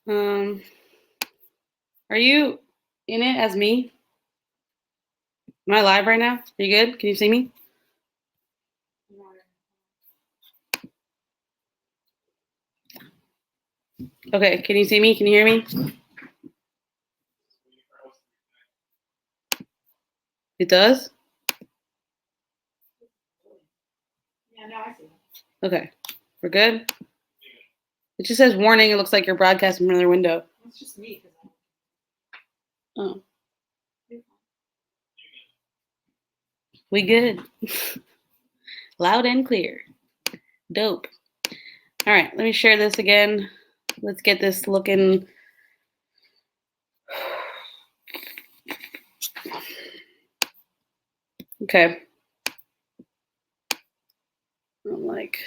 Are you in it as me? Am I live right now? Are you good? Can you see me? Okay, can you see me? Can you hear me? It does? Yeah, now I see. Okay, we're good? It just says warning. It looks like you're broadcasting from another window. It's just me. Oh. We good. Loud and clear. Dope. All right, let me share this again. Let's get this looking. Okay. I'm like,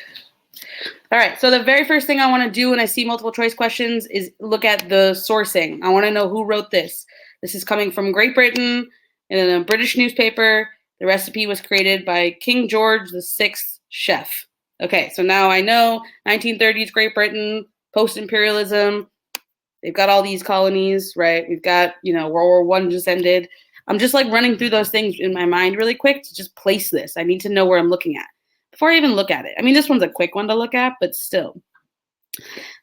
all right, so the very first thing I want to do when I see multiple choice questions is look at the sourcing. I want to know who wrote this. This is coming from Great Britain in a British newspaper. The recipe was created by King George VI chef. Okay, so now I know 1930s Great Britain, post-imperialism. They've got all these colonies, right? We've got, World War I just ended. I'm just like running through those things in my mind really quick to just place this. I need to know where I'm looking at before I even look at it. I mean, this one's a quick one to look at, but still.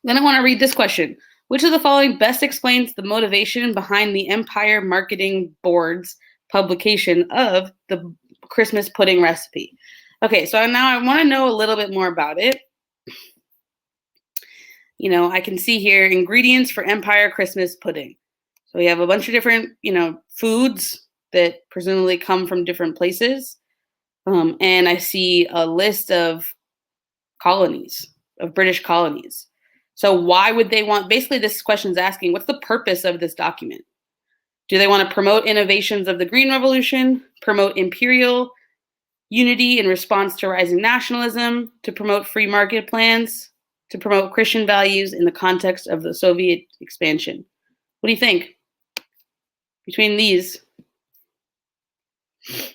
Then I want to read this question. Which of the following best explains the motivation behind the Empire Marketing Board's publication of the Christmas pudding recipe? Okay, so now I want to know a little bit more about it. I can see here ingredients for Empire Christmas pudding. So we have a bunch of different, foods that presumably come from different places. And I see a list of colonies, of British colonies. So why would they want, basically this question is asking, what's the purpose of this document? Do they want to promote innovations of the Green Revolution, promote imperial unity in response to rising nationalism, to promote free market plans, to promote Christian values in the context of the Soviet expansion? What do you think between these? What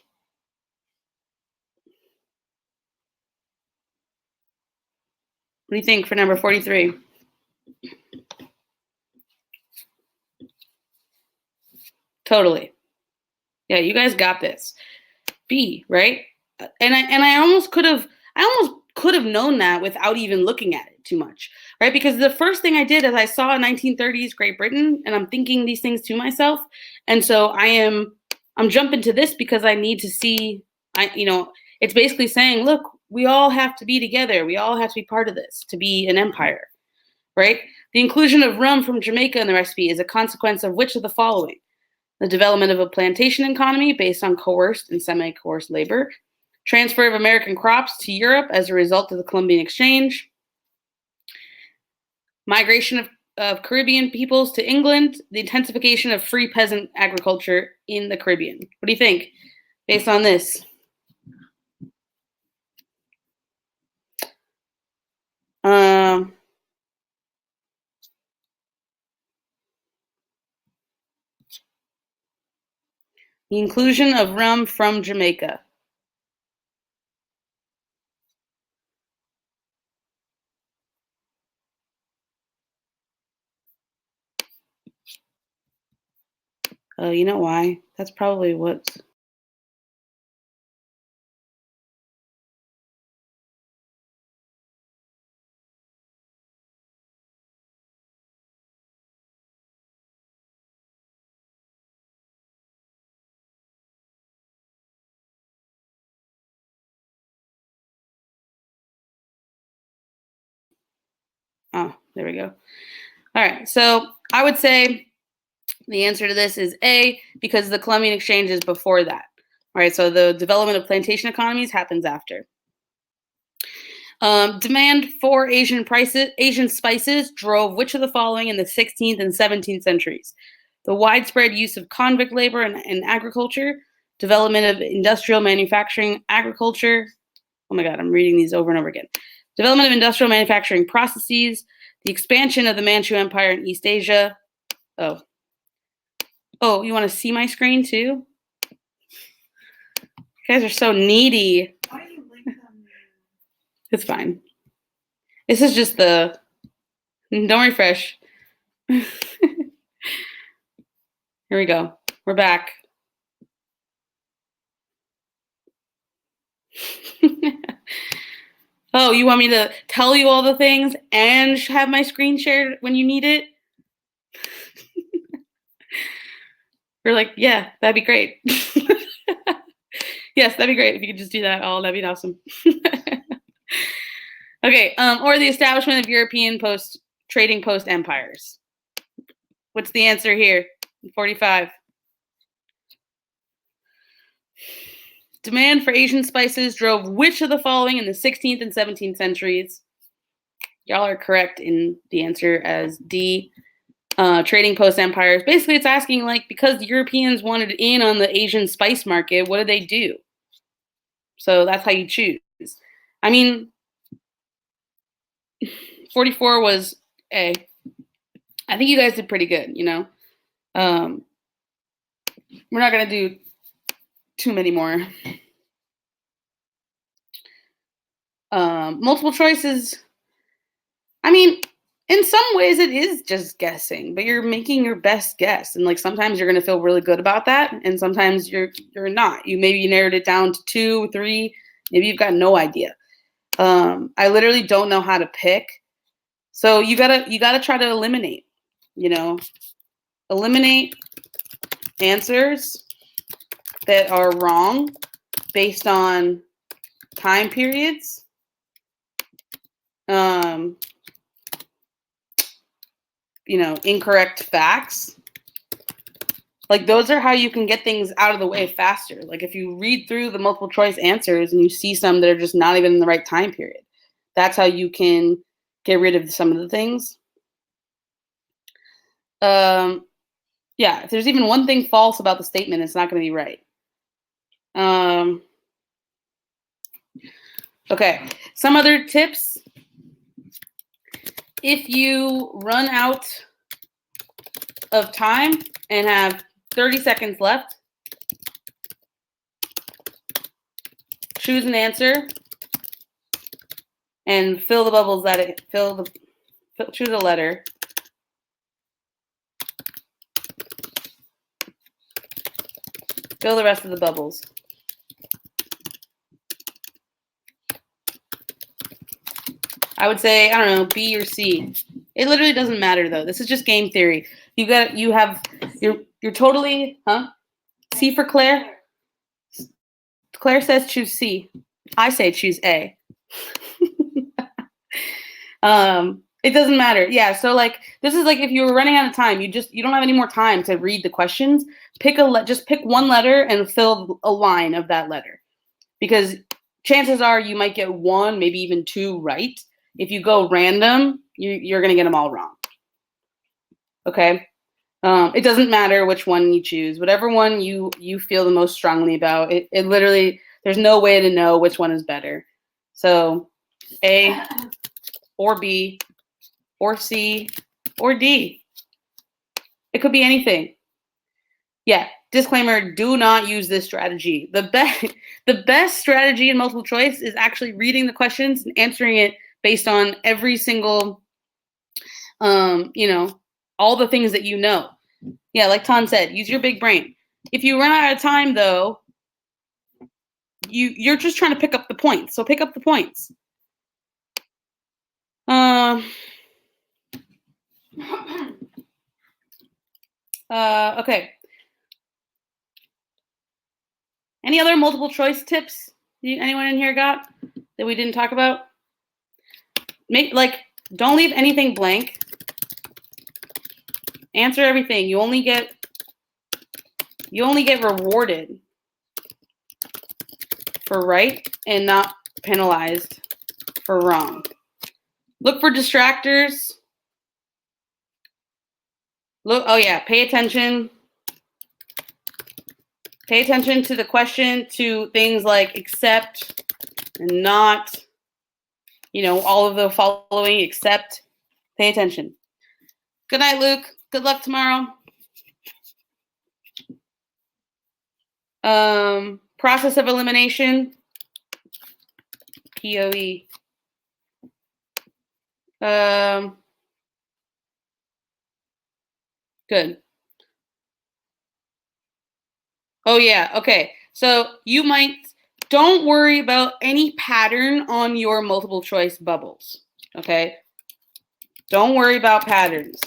do you think for number 43? Totally. Yeah, you guys got this. B, right? And I almost could have known that without even looking at it too much, right? Because the first thing I did is I saw 1930s Great Britain, and I'm thinking these things to myself, and so I'm jumping to this because I need to see. It's basically saying, look, we all have to be together. We all have to be part of this to be an empire, right? The inclusion of rum from Jamaica in the recipe is a consequence of which of the following? The development of a plantation economy based on coerced and semi-coerced labor, transfer of American crops to Europe as a result of the Columbian Exchange, migration of Caribbean peoples to England, the intensification of free peasant agriculture in the Caribbean. What do you think based on this? The inclusion of rum from Jamaica. Oh, you know why? That's probably what's... Oh, there we go. All right, so I would say the answer to this is A, because the Columbian Exchange is before that. All right, so the development of plantation economies happens after. Demand for Asian spices drove which of the following in the 16th and 17th centuries? The widespread use of convict labor in agriculture, development of industrial manufacturing agriculture. Oh my God, I'm reading these over and over again. Development of industrial manufacturing processes, the expansion of the Manchu Empire in East Asia. Oh, you want to see my screen too? You guys are so needy. Why do you link them? It's fine. This is just don't refresh. Here we go. We're back. Oh, you want me to tell you all the things and have my screen shared when you need it? We're like, yeah, that'd be great. Yes, that'd be great if you could just do that. Oh, that'd be awesome. Okay, or the establishment of European trading post empires. What's the answer here? 45. Demand for Asian spices drove which of the following in the 16th and 17th centuries? Y'all are correct in the answer as D. Trading post empires. Basically, it's asking, like, because the Europeans wanted in on the Asian spice market, what did they do? So that's how you choose. I mean, 44 was A. I think you guys did pretty good, you know? We're not going to do too many more. Multiple choices. I mean, in some ways it is just guessing, but you're making your best guess. And like sometimes you're going to feel really good about that. And sometimes you're not. Maybe you narrowed it down to 2, 3. Maybe you've got no idea. I literally don't know how to pick. So you gotta try to eliminate, eliminate answers that are wrong based on time periods. Incorrect facts. Like those are how you can get things out of the way faster. Like if you read through the multiple choice answers and you see some that are just not even in the right time period, that's how you can get rid of some of the things. Yeah, if there's even one thing false about the statement, it's not going to be right. Okay, some other tips. If you run out of time and have 30 seconds left, choose an answer and fill the bubbles choose a letter. Fill the rest of the bubbles. I would say, I don't know, B or C. It literally doesn't matter though. This is just game theory. You're totally, C for Claire? Claire says choose C. I say choose A. It doesn't matter. Yeah, so like this is like if you were running out of time, you don't have any more time to read the questions. Just pick one letter and fill a line of that letter. Because chances are you might get 1, maybe even 2 right. If you go random, you're going to get them all wrong. Okay? It doesn't matter which one you choose. Whatever one you feel the most strongly about. It literally, there's no way to know which one is better. So A or B or C or D. It could be anything. Yeah, disclaimer, do not use this strategy. The best strategy in multiple choice is actually reading the questions and answering it based on every single, all the things that you know. Yeah, like Tom said, use your big brain. If you run out of time, though, you're just trying to pick up the points. So pick up the points. Okay. Any other multiple choice tips anyone in here got that we didn't talk about? Don't leave anything blank. Answer everything. You only get rewarded for right and not penalized for wrong. Look for distractors. Pay attention. Pay attention to the question, to things like except and not, all of the following except. Pay attention. Good night, Luke. Good luck tomorrow. Process of elimination. POE. Good. Oh, yeah. Okay. So you might, don't worry about any pattern on your multiple choice bubbles. Okay. Don't worry about patterns.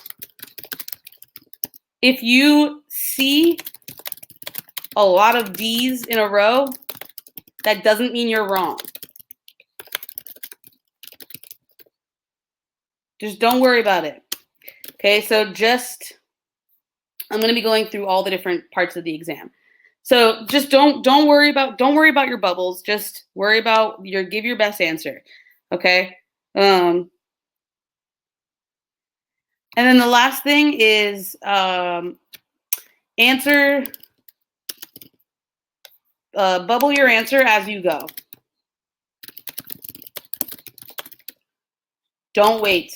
If you see a lot of D's in a row, that doesn't mean you're wrong. Just don't worry about it. Okay, so just, I'm going to be going through all the different parts of the exam. So just don't worry about your bubbles. Just worry about give your best answer. Okay. And then the last thing is answer, bubble your answer as you go. Don't wait.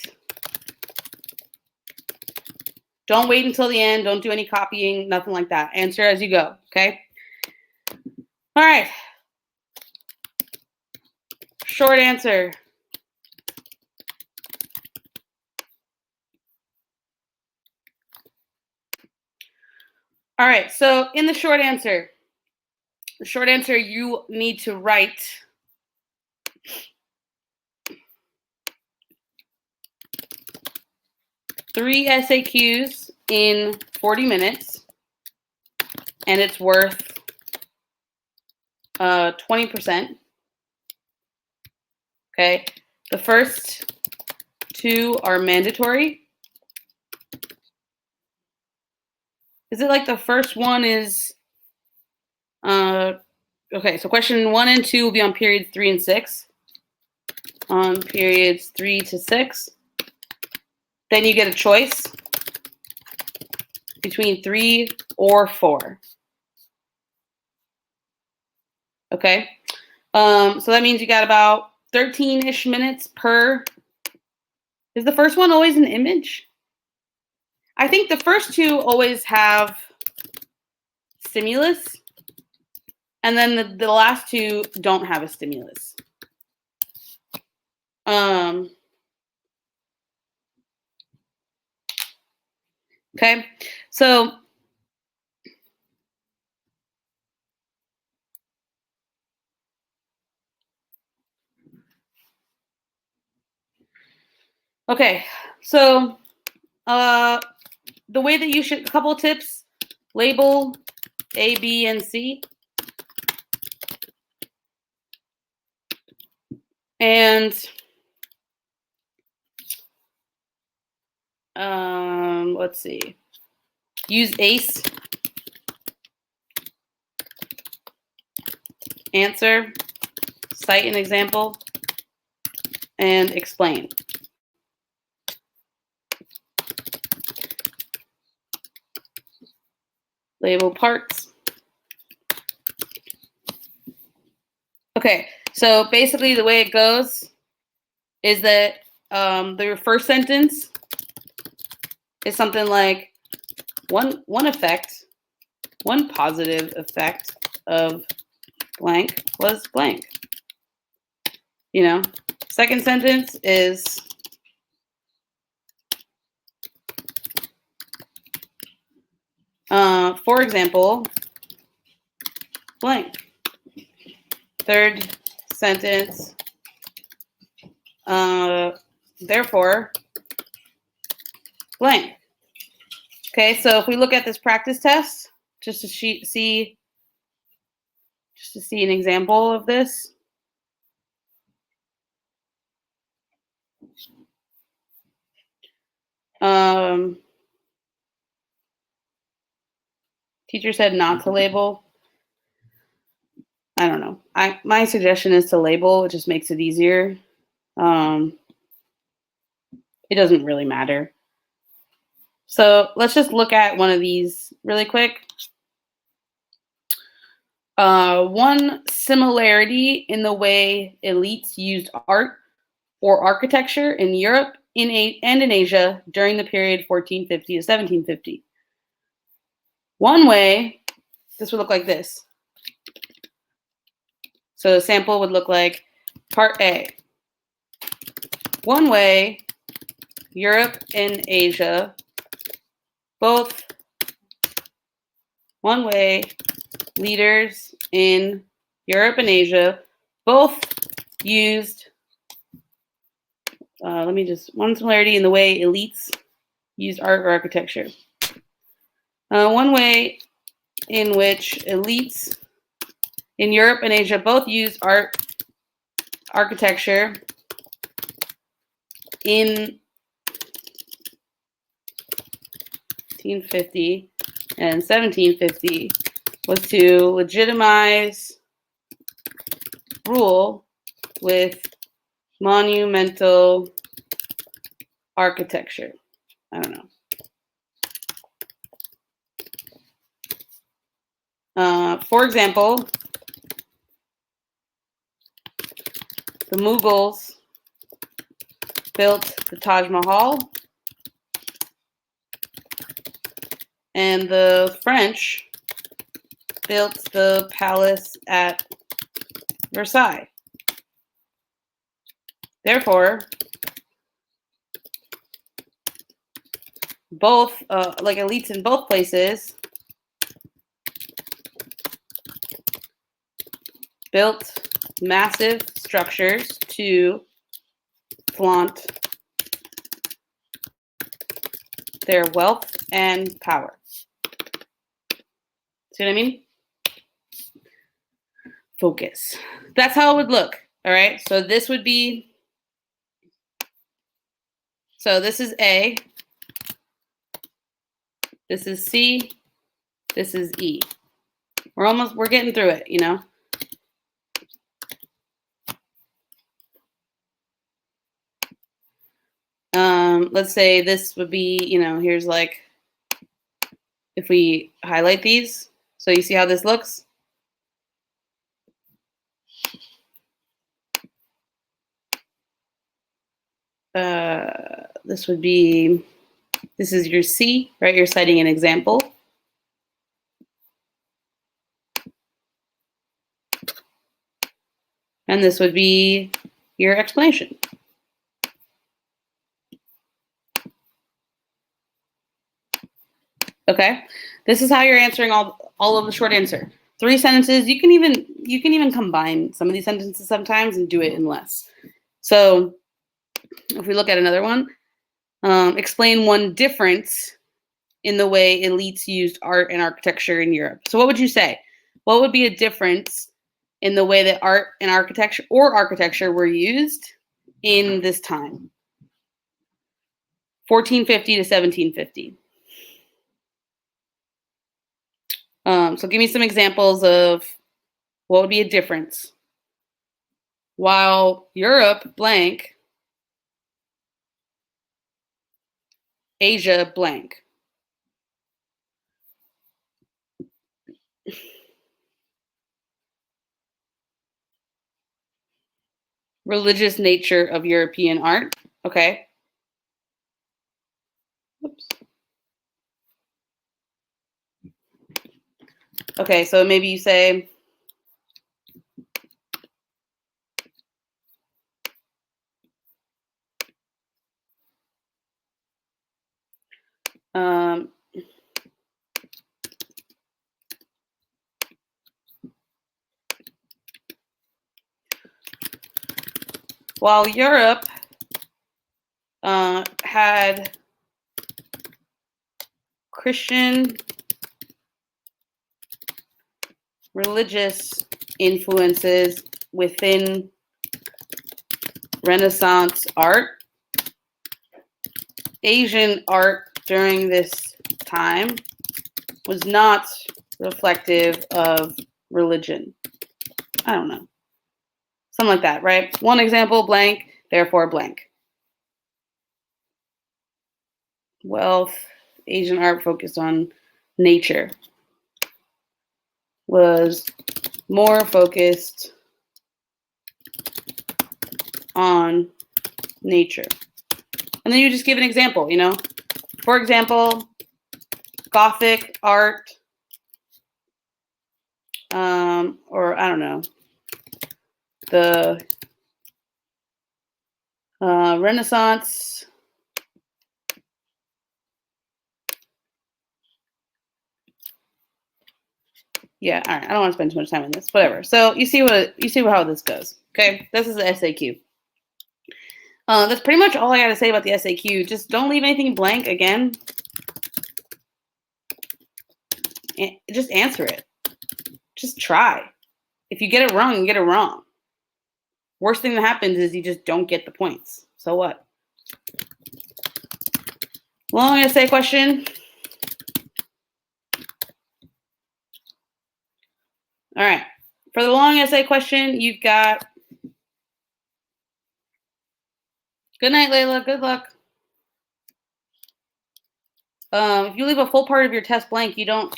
Don't wait until the end. Don't do any copying, nothing like that. Answer as you go, okay? All right. Short answer. All right, so in the short answer, you need to write 3 SAQs in 40 minutes, and it's worth 20%. Okay, the first 2 are mandatory. Is it like the first one is, okay, so question 1 and 2 will be on periods 3 and 6. On periods 3 to 6. Then you get a choice between 3 or 4. Okay, so that means you got about 13-ish minutes per. Is the first one always an image? I think the first 2 always have stimulus, and then the last 2 don't have a stimulus. Okay, so okay, so the way that you should, a couple of tips, label A, B, and C. And let's see, use ACE, answer, cite an example, and explain. Label parts. Okay, so basically the way it goes is that the first sentence is something like one positive effect of blank was blank. You know, second sentence is for example, blank. Third sentence, therefore, blank. Okay, so if we look at this practice test, just to see an example of this. Teacher said not to label. I don't know. My suggestion is to label. It just makes it easier. It doesn't really matter. So let's just look at one of these really quick. One similarity in the way elites used art or architecture in Europe and in Asia during the period 1450 to 1750. One way, this would look like this. So the sample would look like part A. One way, Europe and Asia both one-way leaders in Europe and Asia, both used, one similarity in the way elites used art or architecture. One way in which elites in Europe and Asia both used art, architecture in 1850 and 1750 was to legitimize rule with monumental architecture. I don't know. For example, the Mughals built the Taj Mahal, and the French built the palace at Versailles. Therefore, both, like elites in both places, built massive structures to flaunt their wealth and power. See what I mean? Focus. That's how it would look. All right. So this would be, so this is A. This is C. This is E. We're getting through it, you know? Let's say this would be, you know, here's like, if we highlight these, so you see how this looks? This would be, this is your C, right? You're citing an example. And this would be your explanation. Okay, this is how you're answering all of the short answer. 3 sentences. You can even combine some of these sentences sometimes and do it in less. So if we look at another one, explain one difference in the way elites used art and architecture in Europe. So what would you say? What would be a difference in the way that art and architecture were used in this time? 1450 to 1750. So give me some examples of what would be a difference. While Europe blank, Asia blank. Religious nature of European art. Okay. Oops. Okay, so maybe you say, while Europe had Christian religious influences within Renaissance art, Asian art during this time was not reflective of religion. I don't know. Something like that, right? One example, blank, therefore blank. Wealth, Asian art focused on nature, was more focused on nature. And then you just give an example, you know? For example, Gothic art, or I don't know, the Renaissance Yeah, all right. I don't want to spend too much time on this. Whatever. So you see how this goes. Okay, this is the SAQ. That's pretty much all I got to say about the SAQ. Just don't leave anything blank again. And just answer it. Just try. If you get it wrong, you get it wrong. Worst thing that happens is you just don't get the points. So what? Long essay question. All right. For the long essay question, you've got. Good night, Layla. Good luck. If you leave a full part of your test blank, you don't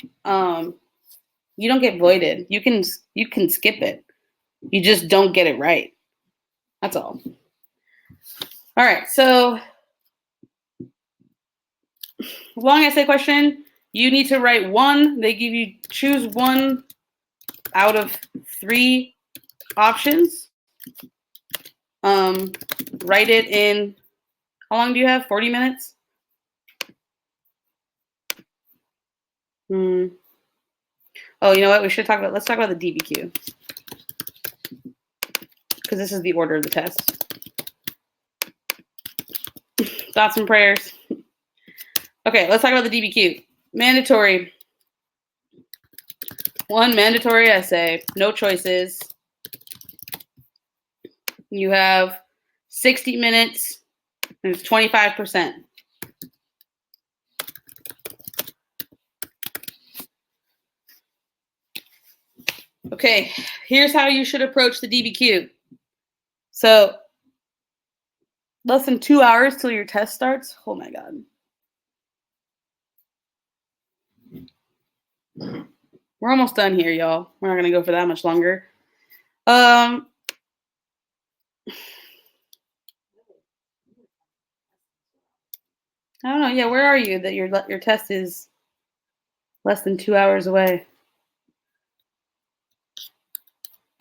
get voided. You can skip it. You just don't get it right. That's all. All right. So long essay question. You need to write one. They give you choose one out of 3 options. Write it in. How long do you have? 40 minutes? Oh, you know what? Let's talk about the DBQ. Because this is the order of the test. Thoughts and prayers. Okay, let's talk about the DBQ. Mandatory. 1 mandatory essay. No choices. You have 60 minutes. And it's 25%. Okay, here's how you should approach the DBQ. So, less than 2 hours till your test starts. Oh my God. We're almost done here, y'all. We're not going to go for that much longer. I don't know. Yeah, where are you that your test is less than 2 hours away?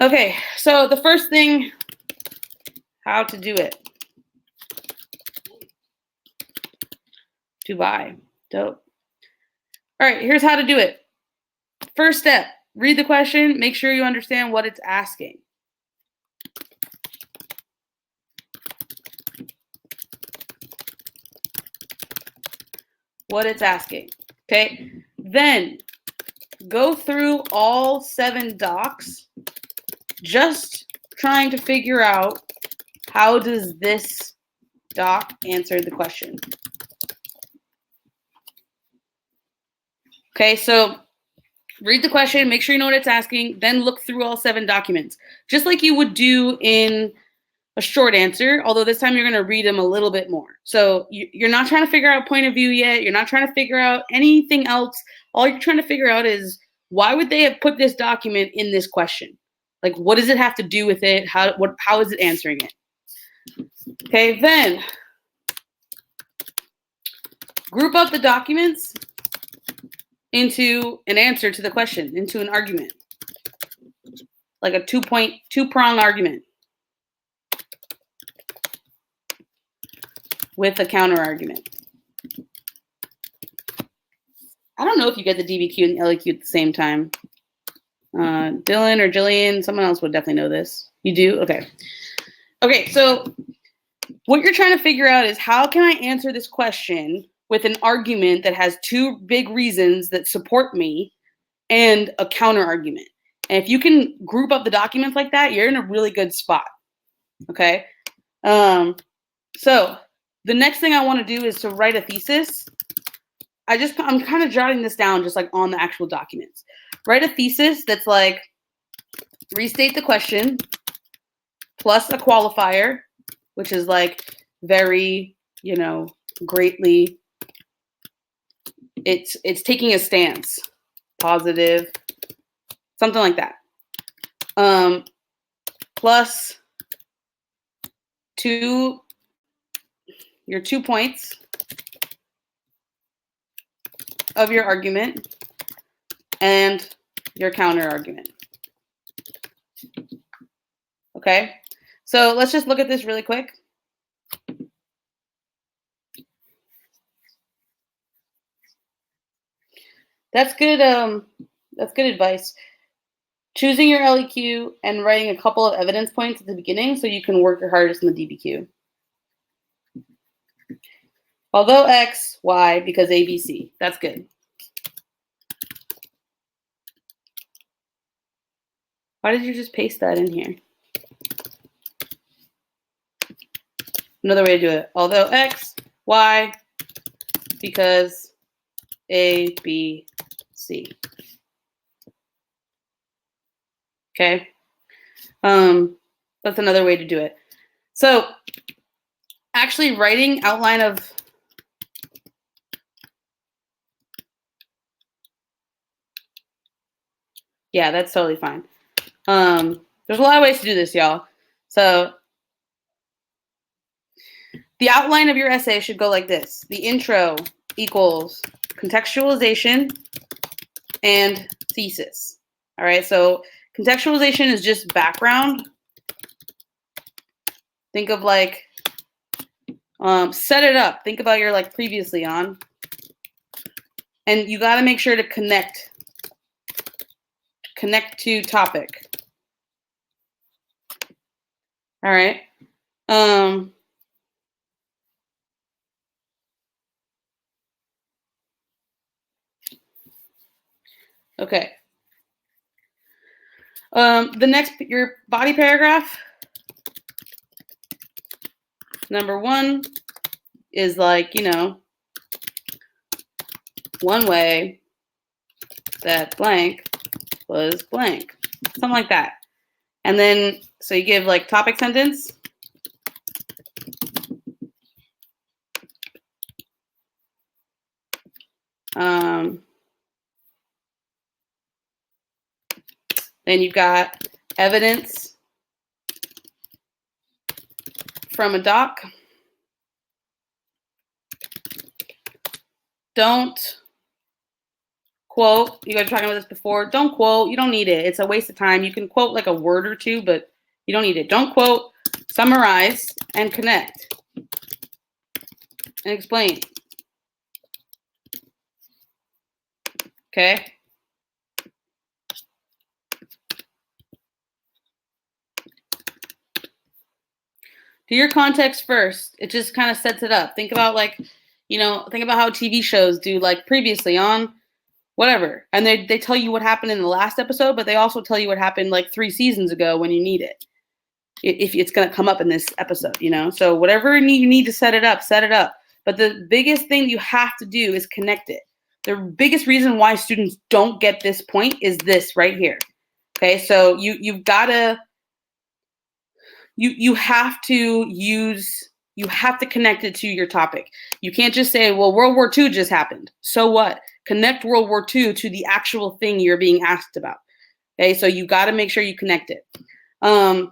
Okay, so the first thing, how to do it. Dubai. Dope. All right, here's how to do it. First step, read the question. Make sure you understand what it's asking. What it's asking. Okay, then go through all 7 docs, just trying to figure out how does this doc answer the question. Okay, so read the question, make sure you know what it's asking, then look through all 7 documents, just like you would do in a short answer, although this time you're going to read them a little bit more. So you're not trying to figure out point of view yet. You're not trying to figure out anything else. All you're trying to figure out is why would they have put this document in this question? Like, what does it have to do with it? How is it answering it? Okay, then group up the documents into an answer to the question, into an argument, like a two-prong argument with a counter argument. I don't know if you get the DBQ and the LEQ at the same time. Dylan or Jillian, someone else would definitely know this. You do? Okay. Okay, so what you're trying to figure out is how can I answer this question with an argument that has 2 big reasons that support me and a counter argument. And if you can group up the documents like that, you're in a really good spot. Okay. So the next thing I want to do is to write a thesis. I'm kind of jotting this down just like on the actual documents. Write a thesis that's like restate the question plus a qualifier, which is like very, greatly. It's taking a stance, positive, something like that. Plus your 2 points of your argument and your counter argument. Okay, so let's just look at this really quick. That's good. That's good advice. choosing your LEQ and writing a couple of evidence points at the beginning so you can work your hardest in the DBQ. Although X, Y, because A, B, C. That's good. Why did you just paste that in here? Another way to do it. Although X, Y, because A, B, C. Okay. That's another way to do it. So actually writing outline of yeah, that's totally fine. There's a lot of ways to do this, y'all. So the outline of your essay should go like this. The intro equals contextualization and thesis. All right, so contextualization is just background. Think of like, set it up. Think about your like previously on. And you got to make sure to connect to topic. All right. Okay. The next, your body paragraph, number 1 is like, you know, one way that blank was blank, something like that. And then, so you give like topic sentence. Then you've got evidence from a doc. Don't quote. You guys were talking about this before. Don't quote. You don't need it. It's a waste of time. You can quote like a word or two, but you don't need it. Don't quote. Summarize and connect and explain. Okay. Do your context first. It just kind of sets it up. Think about like, you know, think about how TV shows do like previously on whatever. And they tell you what happened in the last episode, but they also tell you what happened like 3 seasons ago when you need it. If it's going to come up in this episode, you know? So whatever you need to set it up, set it up. But the biggest thing you have to do is connect it. The biggest reason why students don't get this point is this right here. Okay, so you've got to, you have to connect it to your topic. You can't just say, well, World War II just happened. So what? Connect World War II to the actual thing you're being asked about. Okay, so you got to make sure you connect it. And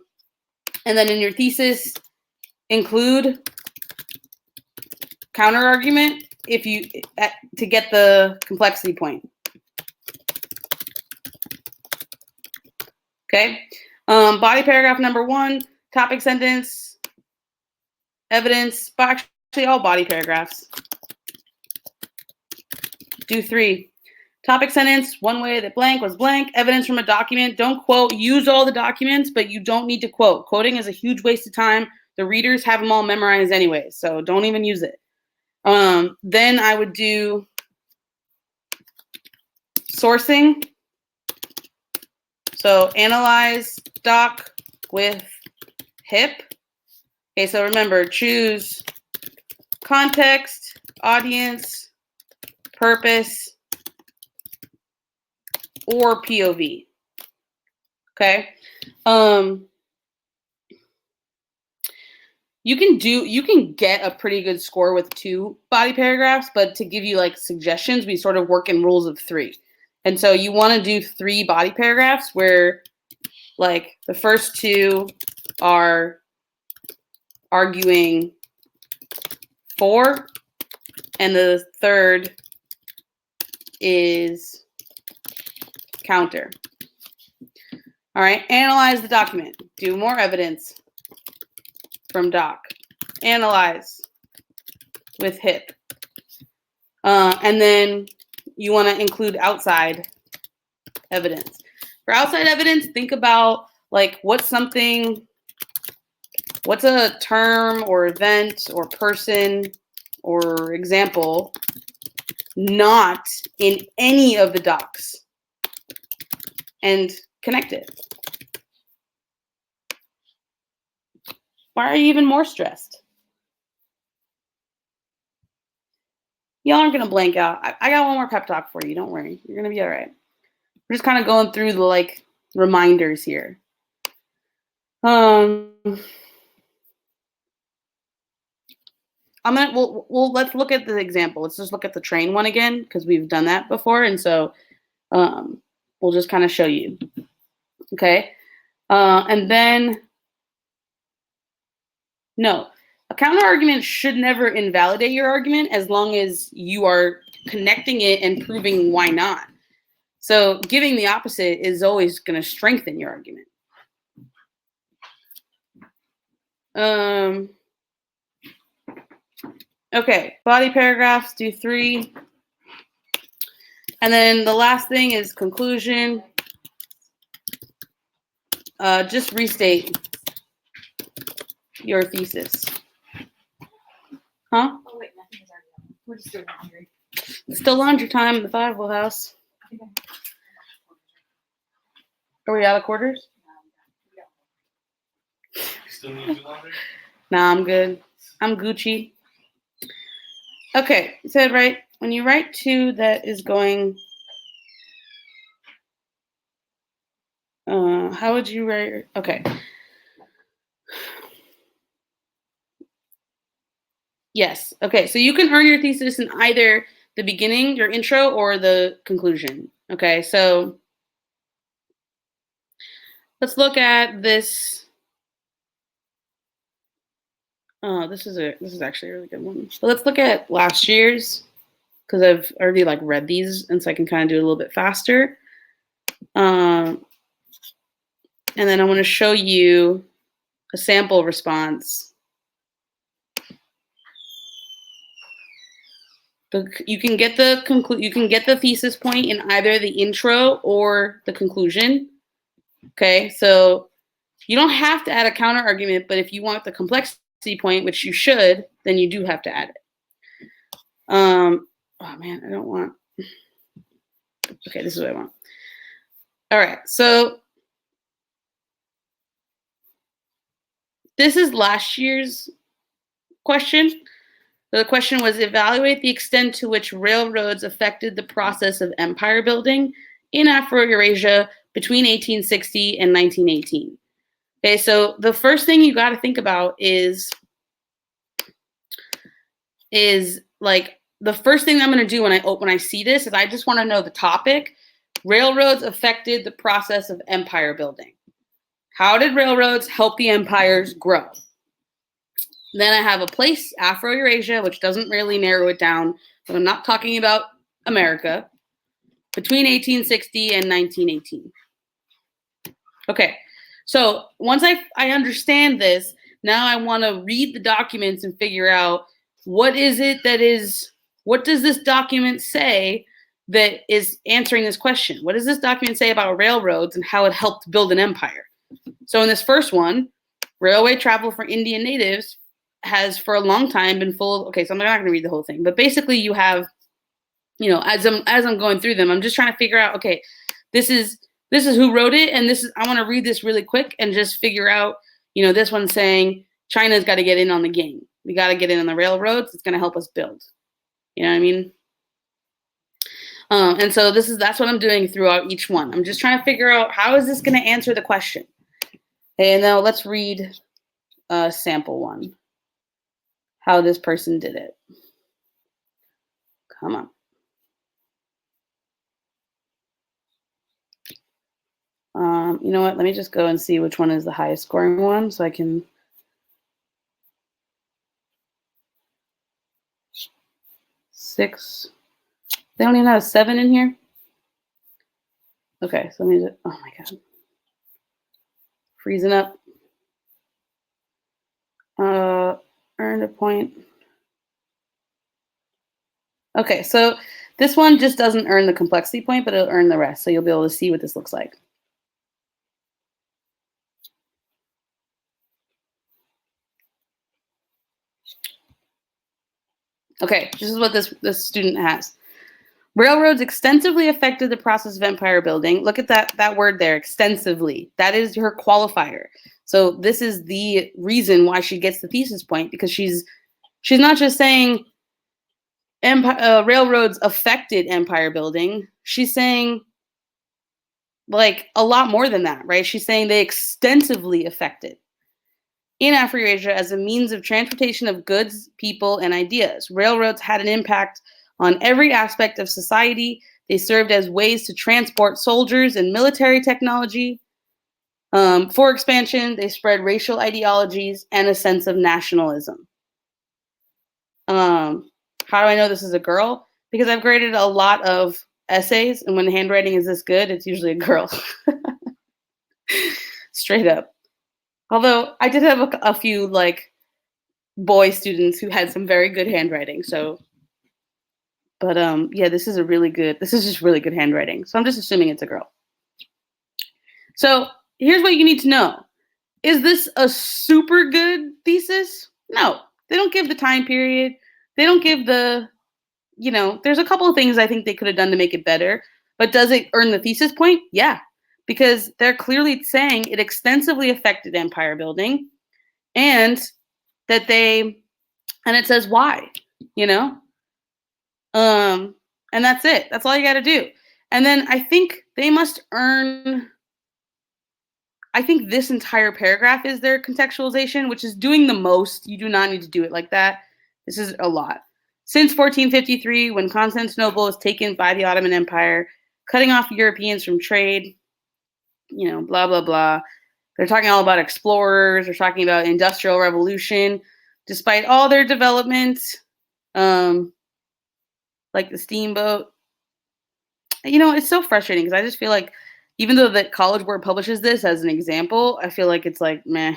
then in your thesis, include counter argument to get the complexity point. Okay. Body paragraph number 1, topic sentence, evidence, but actually all body paragraphs. Do 3. Topic sentence, one way that blank was blank, evidence from a document. Don't quote, use all the documents, but you don't need to quote. Quoting is a huge waste of time. The readers have them all memorized anyway, so don't even use it. Then I would do sourcing. So analyze doc with HIP. Okay, so remember, choose context, audience, purpose, or POV. Okay. You can get a pretty good score with 2 body paragraphs, but to give you like suggestions, we sort of work in rules of 3. And so you want to do 3 body paragraphs where like the first 2 are arguing for, and the third is counter. All right, analyze the document. Do more evidence from doc. Analyze with HIP. And then you want to include outside evidence. For outside evidence, think about like what's a term or event or person or example not in any of the docs and connect it. Why are you even more stressed? Y'all aren't gonna blank out. I got one more pep talk for you. Don't worry. You're gonna be all right. We're just kind of going through the like reminders here. Let's look at the example. Let's just look at the train one again because we've done that before, and so we'll just kind of show you. Okay, and then no, a counter argument should never invalidate your argument as long as you are connecting it and proving why not. So giving the opposite is always going to strengthen your argument. Okay, body paragraphs, do 3. And then the last thing is conclusion. Just restate your thesis. Huh? Oh, wait, nothing is already done. We're just doing laundry. It's still laundry time in the Fiveable house. Are we out of quarters? You still need to do laundry? Nah, I'm good. I'm Gucci. Okay, you said right. When you write 2, that is going. How would you write? Okay. Yes. Okay. So you can earn your thesis in either the beginning, your intro, or the conclusion. Okay. So let's look at this. This is actually a really good one. So let's look at last year's because I've already like read these, and so I can kind of do it a little bit faster. And then I want to show you a sample response. You can get the thesis point in either the intro or the conclusion. Okay, so you don't have to add a counter argument, but if you want the complexity point, which you should, then you do have to add it. Oh man, I don't want. Okay, this is what I want. All right, so this is last year's question. The question was, evaluate the extent to which railroads affected the process of empire building in Afro-Eurasia between 1860 and 1918. Okay, so the first thing you got to think about is like the first thing I'm going to do when I see this is I just want to know the topic. Railroads affected the process of empire building. How did railroads help the empires grow? Then I have a place, Afro-Eurasia, which doesn't really narrow it down, but I'm not talking about America, between 1860 and 1918. Okay, so once I understand this, now I want to read the documents and figure out what does this document say that is answering this question? What does this document say about railroads and how it helped build an empire? So in this first one, railway travel for Indian natives has for a long time been full of, okay, so I'm not going to read the whole thing, but basically you have, as I'm going through them, I'm just trying to figure out, okay, this is who wrote it, and I want to read this really quick and just figure out, this one's saying China's got to get in on the game. We got to get in on the railroads. It's going to help us build. You know what I mean? And so that's what I'm doing throughout each one. I'm just trying to figure out how is this going to answer the question. And now let's read sample one. How this person did it. Come on. You know what? Let me just go and see which one is the highest scoring one so I can. Six. They don't even have a 7 in here. Okay, so let me just, oh my God. Freezing up. Earned a point. Okay, so this one just doesn't earn the complexity point, but it'll earn the rest. So you'll be able to see what this looks like. Okay, this is what this student has. Railroads extensively affected the process of empire building. Look at that word there, extensively. That is her qualifier. So this is the reason why she gets the thesis point, because she's not just saying railroads affected empire building. She's saying like a lot more than that, right? She's saying they extensively affected in Afro-Eurasia as a means of transportation of goods, people, and ideas. Railroads had an impact on every aspect of society. They served as ways to transport soldiers and military technology. For expansion, they spread racial ideologies and a sense of nationalism. How do I know this is a girl? Because I've graded a lot of essays, and when the handwriting is this good, it's usually a girl. Straight up. Although I did have a few like boy students who had some very good handwriting. So, but yeah, this is just really good handwriting. So I'm just assuming it's a girl. So here's what you need to know. Is this a super good thesis? No, they don't give the time period. They don't give the, there's a couple of things I think they could have done to make it better. But does it earn the thesis point? Yeah, because they're clearly saying it extensively affected empire building, and that and it says why, and that's it. That's all you got to do. And then I think they must earn. I think this entire paragraph is their contextualization, which is doing the most. You do not need to do it like that. This is a lot. Since 1453, when Constantinople was taken by the Ottoman Empire, cutting off Europeans from trade, blah, blah, blah. They're talking all about explorers. They're talking about industrial revolution. Despite all their development, like the steamboat, it's so frustrating because I just feel like even though the College Board publishes this as an example, I feel like it's like meh.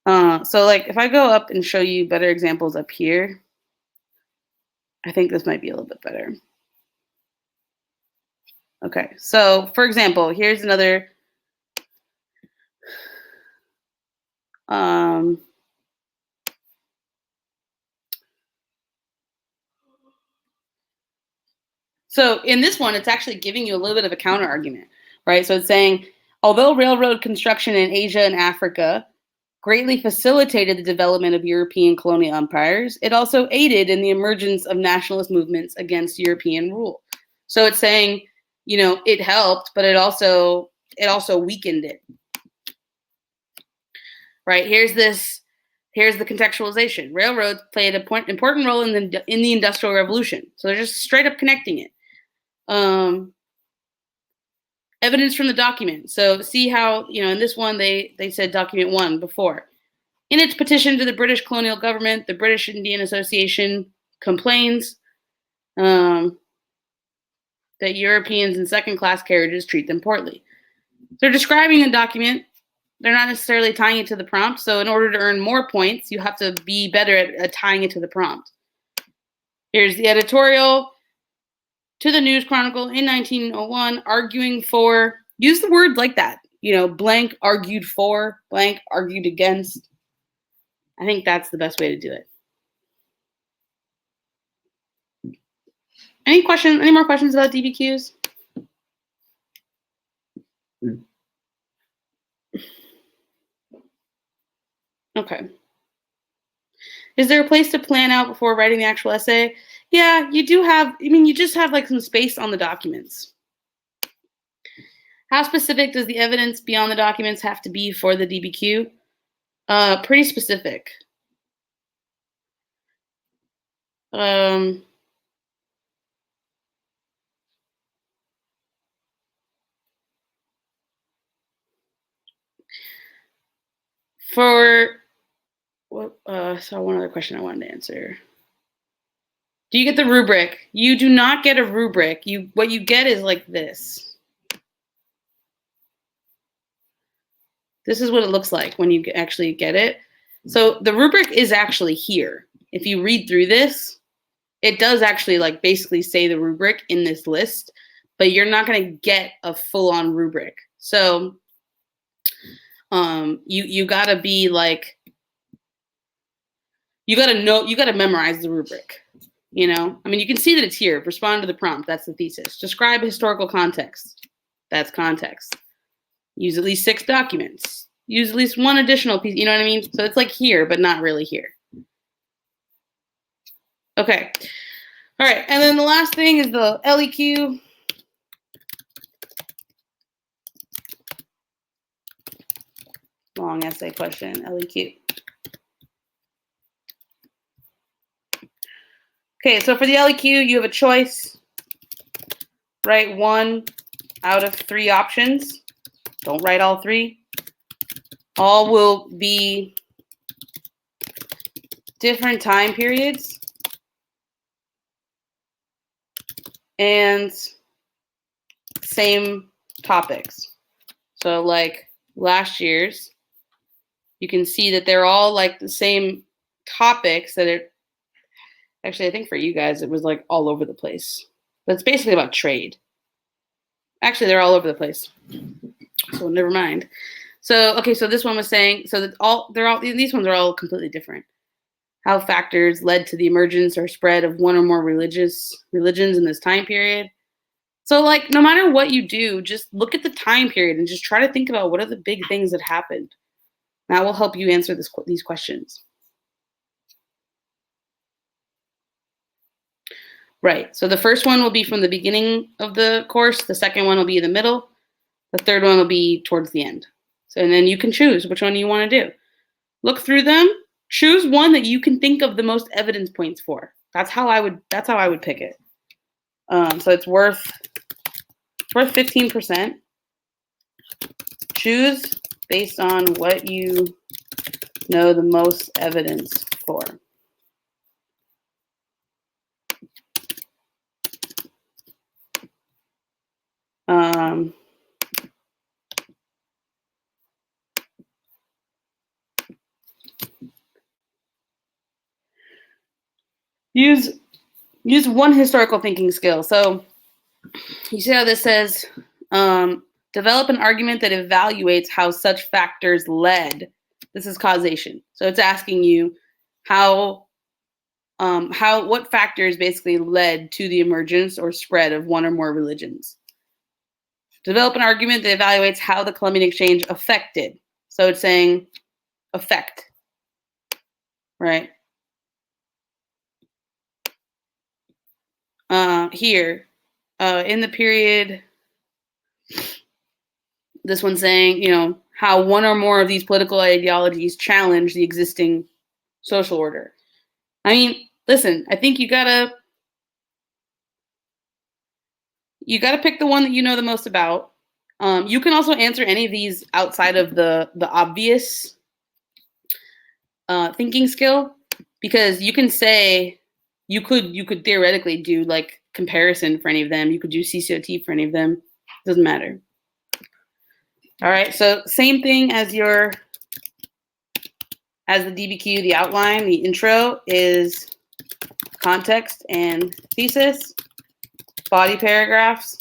So like if I go up and show you better examples up here, I think this might be a little bit better. Okay, so for example, here's another so in this one, it's actually giving you a little bit of a counter argument, right? So it's saying, although railroad construction in Asia and Africa greatly facilitated the development of European colonial empires, it also aided in the emergence of nationalist movements against European rule. So it's saying, it helped, but it also weakened it. Right? Here's the contextualization. Railroads played an important role in the Industrial Revolution. So they're just straight up connecting it. Evidence from the document. So see how, in this one, they said document 1 before. In its petition to the British colonial government, the British Indian Association complains that Europeans in second-class carriages treat them poorly. They're describing a document. They're not necessarily tying it to the prompt. So in order to earn more points, you have to be better at tying it to the prompt. Here's the editorial to the News Chronicle in 1901, arguing for, use the word like that, blank argued for, blank argued against. I think that's the best way to do it. Any more questions about DBQs? Okay. Is there a place to plan out before writing the actual essay? Yeah, you do have, you just have like some space on the documents. How specific does the evidence beyond the documents have to be for the DBQ? Pretty specific. So one other question I wanted to answer. Do you get the rubric? You do not get a rubric. What you get is like this. This is what it looks like when you actually get it. So the rubric is actually here. If you read through this, it does actually like basically say the rubric in this list, but you're not going to get a full-on rubric. So you got to be like, You got to know, you got to memorize the rubric. You know, I mean, you can see that it's here. Respond to the prompt. That's the thesis. Describe historical context. That's context. Use at least 6 documents. Use at least 1 additional piece. You know what I mean? So it's like here, but not really here. Okay. All right. And then the last thing is the LEQ. Long essay question, LEQ. Okay, so for the LEQ, you have a choice. Write 1 out of 3 options. Don't write all 3. All will be different time periods and same topics. So like last year's, you can see that they're all like the same topics that it, actually I think for you guys it was like all over the place. But it's basically about trade. Actually, they're all over the place. So never mind. So okay, so this one was saying so that these ones are all completely different. How factors led to the emergence or spread of one or more religions in this time period. So like no matter what you do, just look at the time period and just try to think about what are the big things that happened. That will help you answer these questions. Right. So the first one will be from the beginning of the course. The second one will be in the middle. The third one will be towards the end. So and then you can choose which one you want to do. Look through them. Choose one that you can think of the most evidence points for. That's how I would pick it. So it's worth 15%. Choose based on what you know the most evidence for. Use one historical thinking skill. So you see how this says, develop an argument that evaluates how such factors led. This is causation. So it's asking you what factors basically led to the emergence or spread of one or more religions. Develop an argument that evaluates how the Columbian Exchange affected. So it's saying affect, right? Here, in the period, this one's saying, you know, how one or more of these political ideologies challenge the existing social order. I mean, listen, I think you gotta pick the one that you know the most about. You can also answer any of these outside of the obvious thinking skill, because you can say you could theoretically do like comparison for any of them. You could do CCOT for any of them. Doesn't matter. All right, so same thing as the DBQ, the outline, the intro is context and thesis, body paragraphs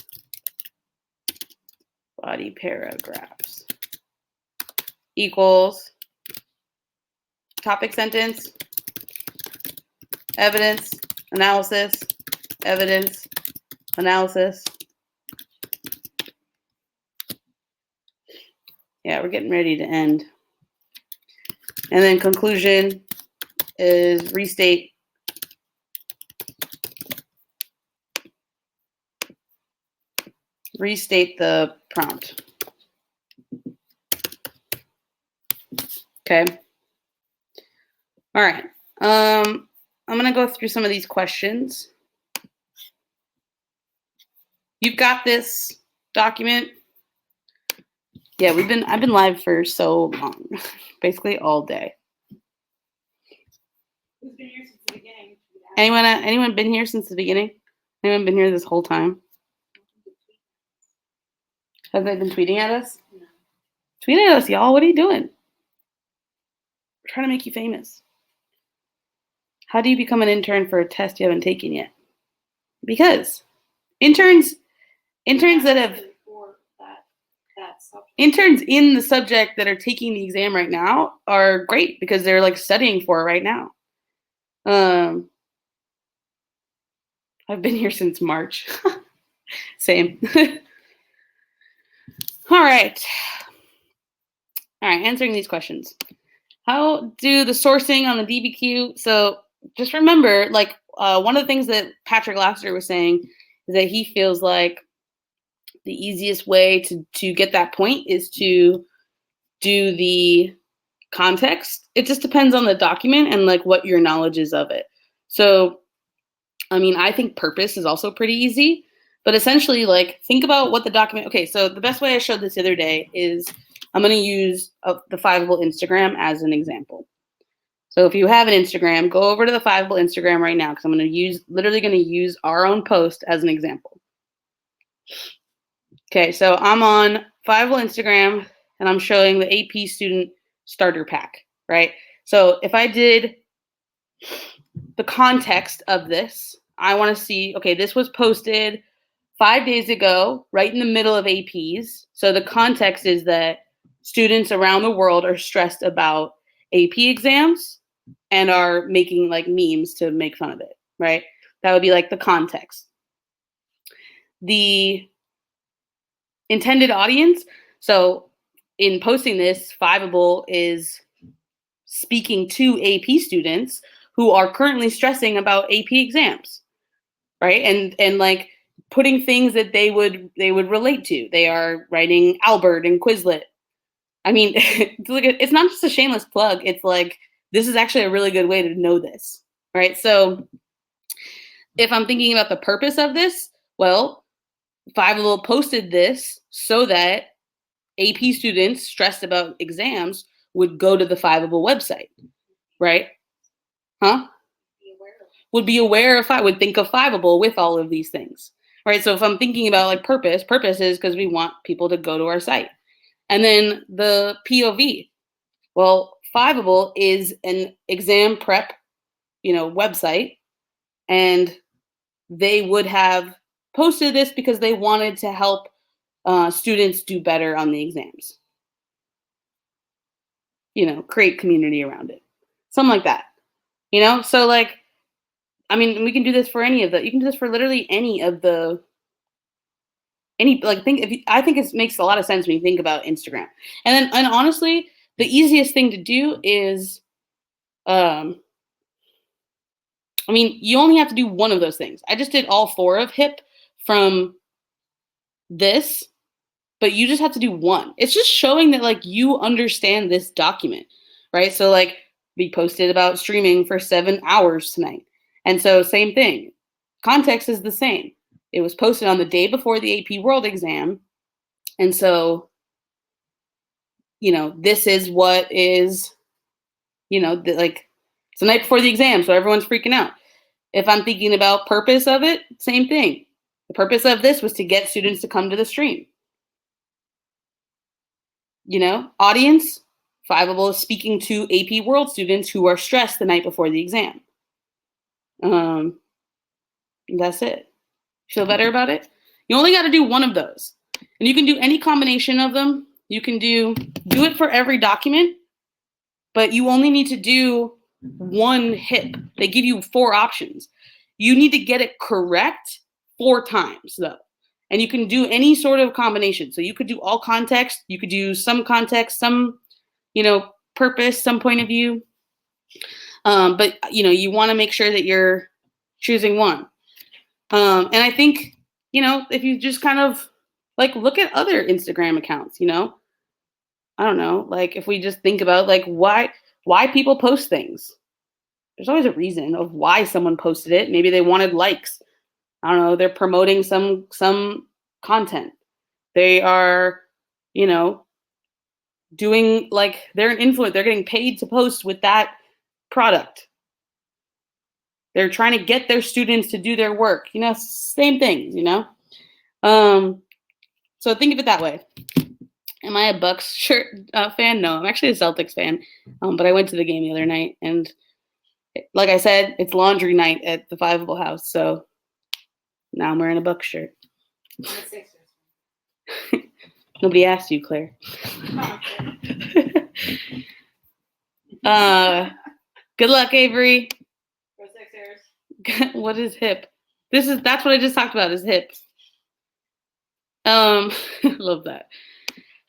equals topic sentence, evidence, analysis, evidence, analysis. Yeah, we're getting ready to end. And then conclusion is restate the prompt. Okay. All right. I'm going to go through some of these questions. You've got this document. Yeah, I've been live for so long, basically all day. Who's been here since the beginning? Anyone been here since the beginning? Anyone been here this whole time? Have they been tweeting at us? No. Tweet at us, y'all. What are you doing? We're trying to make you famous. How do you become an intern for a test you haven't taken yet? Because interns that have interns in the subject that are taking the exam right now are great because they're like studying for it right now. I've been here since March. Same. All right. Answering these questions. How do the sourcing on the DBQ? So just remember, like, one of the things that Patrick Lassiter was saying is that he feels like the easiest way to get that point is to do the context. It just depends on the document and like what your knowledge is of it. So, I mean, I think purpose is also pretty easy, but essentially, like, think about what the document. Okay, so the best way I showed this the other day is I'm going to use the Fiveable Instagram as an example. So if you have an Instagram, go over to the Fiveable Instagram right now because I'm going to literally going to use our own post as an example. Okay, so I'm on Fiveable Instagram and I'm showing the AP student starter pack, right? So if I did the context of this, I want to see, okay, this was posted 5 days ago, right in the middle of APs. So the context is that students around the world are stressed about AP exams and are making like memes to make fun of it, right? That would be like the context. The intended audience. So in posting this, Fiveable is speaking to AP students who are currently stressing about AP exams, right? And like putting things that they would relate to. They are writing Albert and Quizlet. I mean, it's not just a shameless plug. It's like, this is actually a really good way to know this, right? So if I'm thinking about the purpose of this, well, Fiveable posted this so that AP students stressed about exams would go to the Fiveable website, right? Huh? Would be aware of, would think of Fiveable with all of these things, right? So if I'm thinking about like purpose is because we want people to go to our site. And then the POV, well, Fiveable is an exam prep, website, and they would have posted this because they wanted to help students do better on the exams. Create community around it, something like that. So like, I mean, we can do this for you can do this for literally I think it makes a lot of sense when you think about Instagram. And honestly, the easiest thing to do is, I mean, you only have to do one of those things. I just did all 4 of HIP from this, but you just have to do one. It's just showing that like you understand this document, right? So like we posted about streaming for 7 hours tonight. And so same thing, context is the same. It was posted on the day before the AP World exam. And so, this is what is, like it's the night before the exam. So everyone's freaking out. If I'm thinking about purpose of it, same thing. The purpose of this was to get students to come to the stream. Audience, Fiveable is speaking to AP World students who are stressed the night before the exam. That's it. Feel better about it? You only got to do one of those. And you can do any combination of them. You can do it for every document, but you only need to do one HIP. They give you 4 options. You need to get it correct 4 times, though. And you can do any sort of combination. So you could do all context. You could do some context, some, purpose, some point of view. But, you want to make sure that you're choosing one. And I think, if you just kind of like look at other Instagram accounts, I don't know, like if we just think about like why people post things, there's always a reason of why someone posted it. Maybe they wanted likes. I don't know. They're promoting some content. They are, doing like they're an influencer. They're getting paid to post with that product. They're trying to get their students to do their work. Same things. So think of it that way. Am I a Bucks shirt fan? No, I'm actually a Celtics fan. But I went to the game the other night, and like I said, it's laundry night at the Fiveable house. So now I'm wearing a Bucks shirt. Nobody asked you, Claire. Good luck, Avery. What is hip? That's what I just talked about is hip. Love that.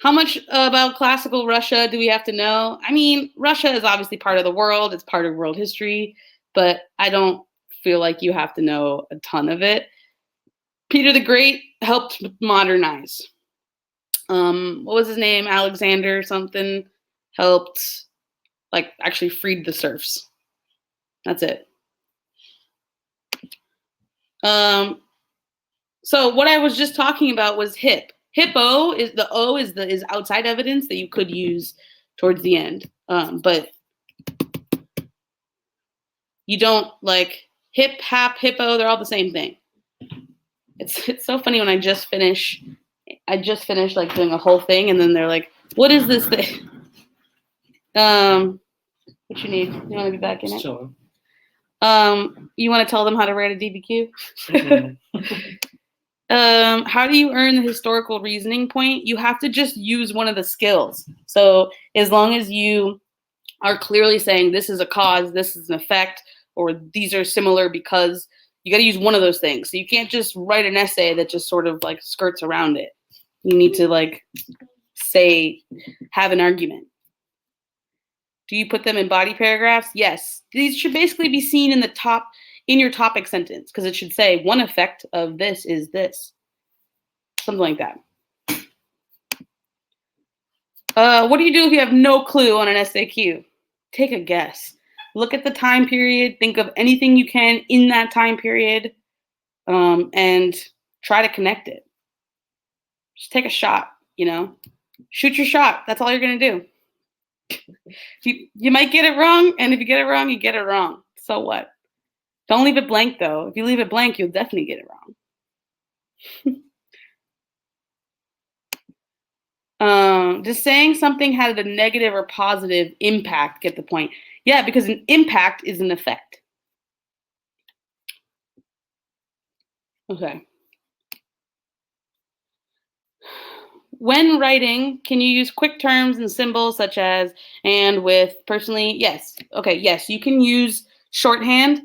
How much about classical Russia do we have to know? I mean, Russia is obviously part of the world. It's part of world history, but I don't feel like you have to know a ton of it. Peter the Great helped modernize. What was his name? Alexander something helped, like, actually freed the serfs. That's it. So what I was just talking about was hip. Hippo is the O is outside evidence that you could use towards the end, but you don't like hip, hap, hippo. They're all the same thing. It's so funny when I just finished like doing a whole thing, and then they're like, "What is this thing?" What you need? You want to be back in it? Sure. You want to tell them how to write a DBQ? How do you earn the historical reasoning point? You have to just use one of the skills. So as long as you are clearly saying this is a cause, this is an effect, or these are similar because, you got to use one of those things. So you can't just write an essay that just sort of like skirts around it. You need to like have an argument. Do you put them in body paragraphs? Yes. These should basically be seen in your topic sentence, because it should say one effect of this is this. Something like that. What do you do if you have no clue on an SAQ? Take a guess. Look at the time period. Think of anything you can in that time period, and try to connect it. Just take a shot, Shoot your shot. That's all you're going to do. You might get it wrong, and if you get it wrong, you get it wrong. So what? Don't leave it blank, though. If you leave it blank, you'll definitely get it wrong. Just saying something had a negative or positive impact, get the point. Yeah, because an impact is an effect. Okay. When writing, can you use quick terms and symbols such as and, with, personally? Yes. Okay, yes, you can use shorthand.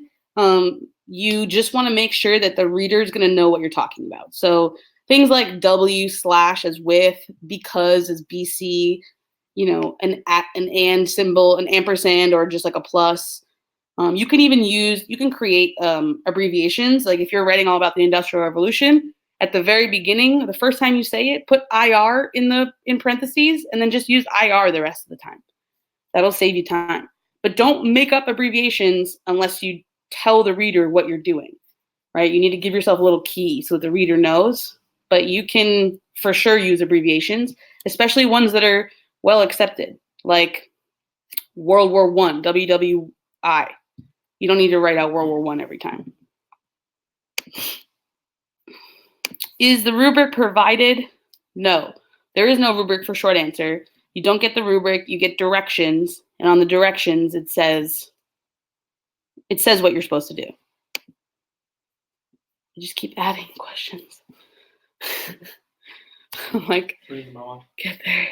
You just want to make sure that the reader is going to know what you're talking about. So things like W/ as with, because as BC, an and symbol, an ampersand, or just like a plus. You can create abbreviations. Like if you're writing all about the Industrial Revolution, at the very beginning, the first time you say it, put IR in parentheses, and then just use IR the rest of the time. That'll save you time. But don't make up abbreviations unless you tell the reader what you're doing, right? You need to give yourself a little key so that the reader knows. But you can for sure use abbreviations, especially ones that are well accepted, like World War I, WWI. You don't need to write out World War I every time. Is the rubric provided? No, there is no rubric for short answer. You don't get the rubric, you get directions, and on the directions it says what you're supposed to do. You just keep adding questions. I'm like, get there.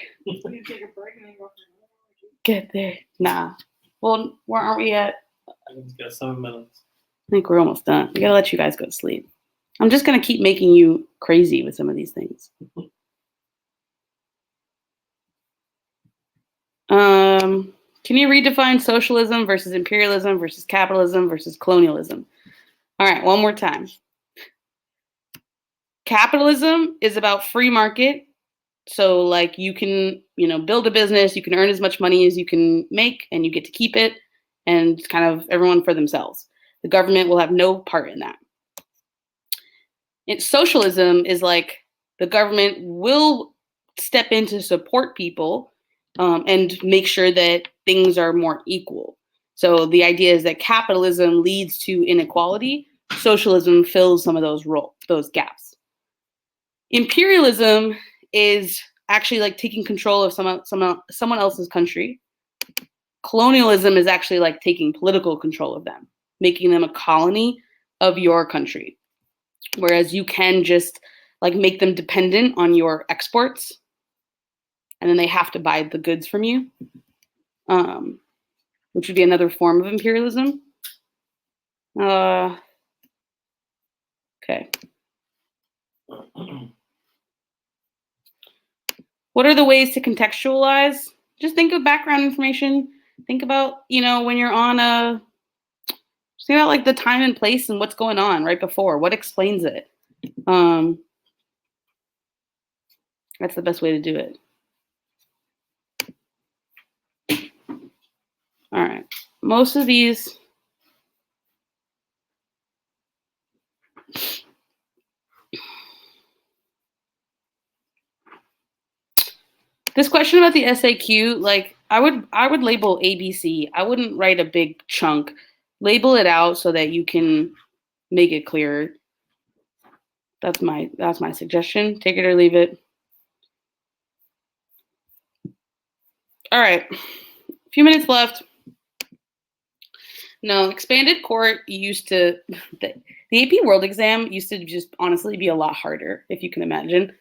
Get there. Nah. Well, where aren't we at? We've got 7 minutes. I think we're almost done. We gotta let you guys go to sleep. I'm just gonna keep making you crazy with some of these things. Can you redefine socialism versus imperialism versus capitalism versus colonialism? All right, one more time. Capitalism is about free market. So like you can, build a business, you can earn as much money as you can make, and you get to keep it, and it's kind of everyone for themselves. The government will have no part in that. Socialism is like the government will step in to support people and make sure that things are more equal. So the idea is that capitalism leads to inequality. Socialism fills some of those gaps. Imperialism is actually like taking control of someone else's country. Colonialism is actually like taking political control of them, making them a colony of your country. Whereas you can just like make them dependent on your exports, and then they have to buy the goods from you, which would be another form of imperialism. Okay. What are the ways to contextualize? Just think of background information. Think about, when you're on just think about like the time and place and what's going on right before. What explains it? That's the best way to do it. All right. Most of these. This question about the SAQ, like I would label ABC. I wouldn't write a big chunk. Label it out so that you can make it clearer. That's my suggestion. Take it or leave it. All right. A few minutes left. No, expanded court used to the AP World exam used to just honestly be a lot harder, if you can imagine.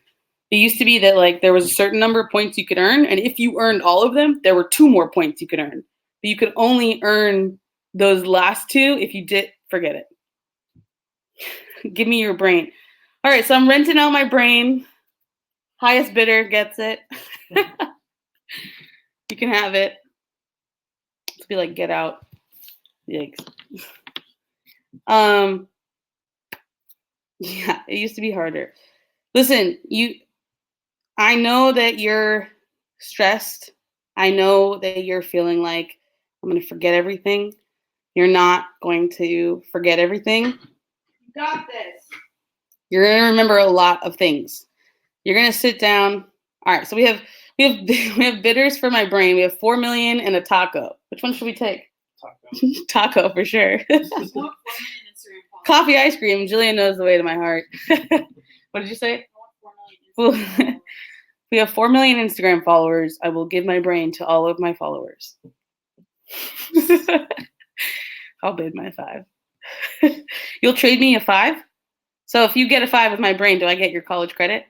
It used to be that like there was a certain number of points you could earn, and if you earned all of them, there were 2 more points you could earn. But you could only earn those last 2 if you did. Forget it. Give me your brain. All right, so I'm renting out my brain. Highest bidder gets it. You can have it. Let's be like, get out. Yikes. Yeah, it used to be harder. Listen, I know that you're stressed. I know that you're feeling like I'm going to forget everything. You're not going to forget everything. You got this. You're going to remember a lot of things. You're going to sit down. All right, so we have bidders for my brain. We have 4 million and a taco. Which one should we take? Taco for sure. Coffee ice cream. Jillian knows the way to my heart. What did you say? We have 4 million Instagram followers. I will give my brain to all of my followers. I'll bid my 5. You'll trade me a 5? So if you get a 5 with my brain, do I get your college credit?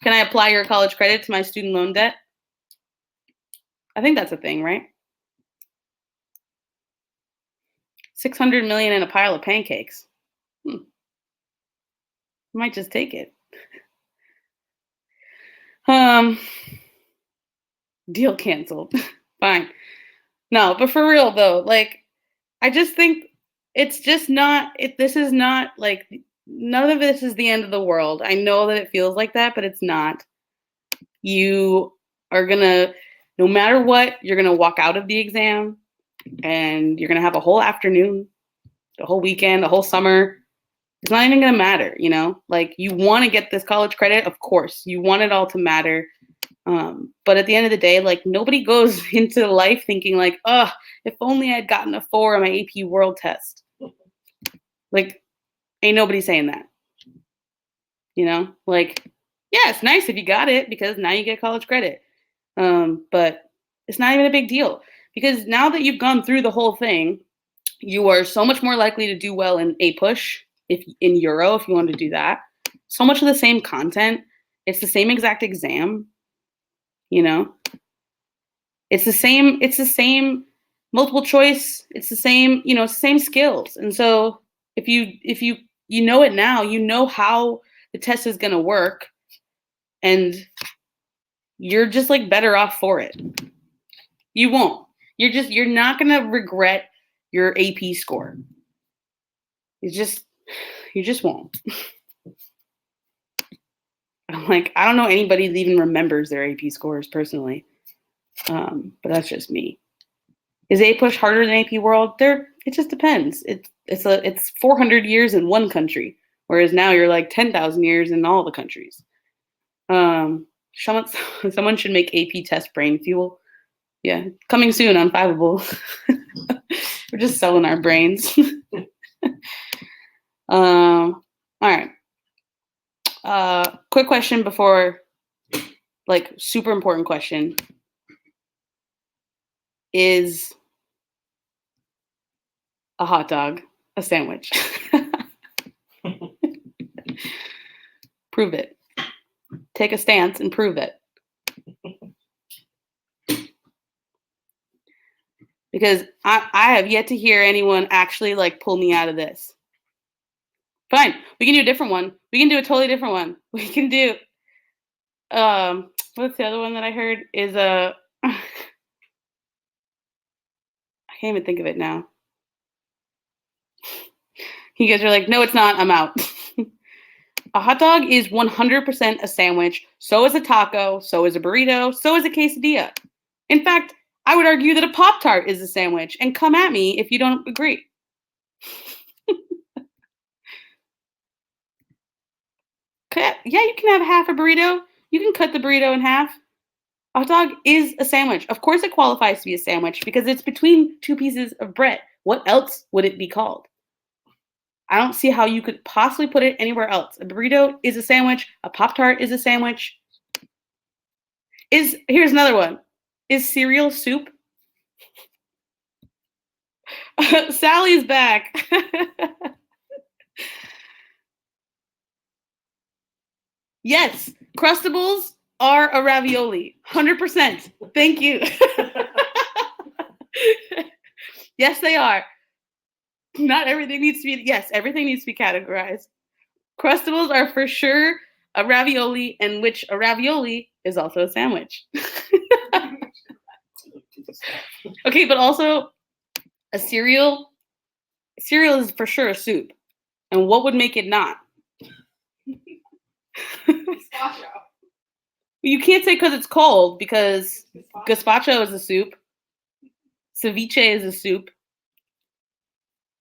Can I apply your college credit to my student loan debt? I think that's a thing, right? 600 million in a pile of pancakes. I might just take it. Deal canceled. Fine. No, but for real though, like I just think it's just not this is not like none of this is the end of the world. I know that it feels like that, but it's not. You are gonna, no matter what, you're gonna walk out of the exam and you're gonna have a whole afternoon, the whole weekend, the whole summer. It's not even gonna matter, Like you want to get this college credit, of course. You want it all to matter. But at the end of the day, like nobody goes into life thinking like, oh, if only I'd gotten a 4 on my AP World test. Like, ain't nobody saying that. Like, yeah, it's nice if you got it because now you get college credit. But it's not even a big deal because now that you've gone through the whole thing, you are so much more likely to do well in APUSH, if in Euro, if you want to do that. So much of the same content. It's the same exact exam. It's the same multiple choice. It's the same, same skills. And so if you know it now, you know how the test is going to work and you're just like better off for it. You won't. You're not going to regret your AP score. You just won't. I'm like, I don't know anybody that even remembers their AP scores personally. But that's just me. Is APUSH harder than AP World? It just depends. It's 400 years in one country, whereas now you're like 10,000 years in all the countries. Someone should make AP test brain fuel. Yeah, coming soon on Fiveable. We're just selling our brains. All right. Quick question before, like, super important question. Is a hot dog a sandwich? Prove it. Take a stance and prove it. Because I have yet to hear anyone actually like pull me out of this. Fine. We can do a different one. We can do a totally different one. We can do what's the other one that I heard is I can't even think of it now. You guys are like, no, it's not. I'm out. A hot dog is 100% a sandwich. So is a taco. So is a burrito. So is a quesadilla. In fact, I would argue that a Pop-Tart is a sandwich. And come at me if you don't agree. Yeah, you can have half a burrito. You can cut the burrito in half. A hot dog is a sandwich. Of course it qualifies to be a sandwich because it's between two pieces of bread. What else would it be called? I don't see how you could possibly put it anywhere else. A burrito is a sandwich. A Pop-Tart is a sandwich. Here's another one. Is cereal soup? Sally's back. Yes, Crustables are a ravioli. 100%. Thank you. Yes, they are. Not everything needs to be, yes, everything needs to be categorized. Crustables are for sure a ravioli, and which a ravioli is also a sandwich. Okay, but also a cereal is for sure a soup. And what would make it not? Gazpacho. You can't say because it's cold, because gazpacho is a soup. Ceviche is a soup.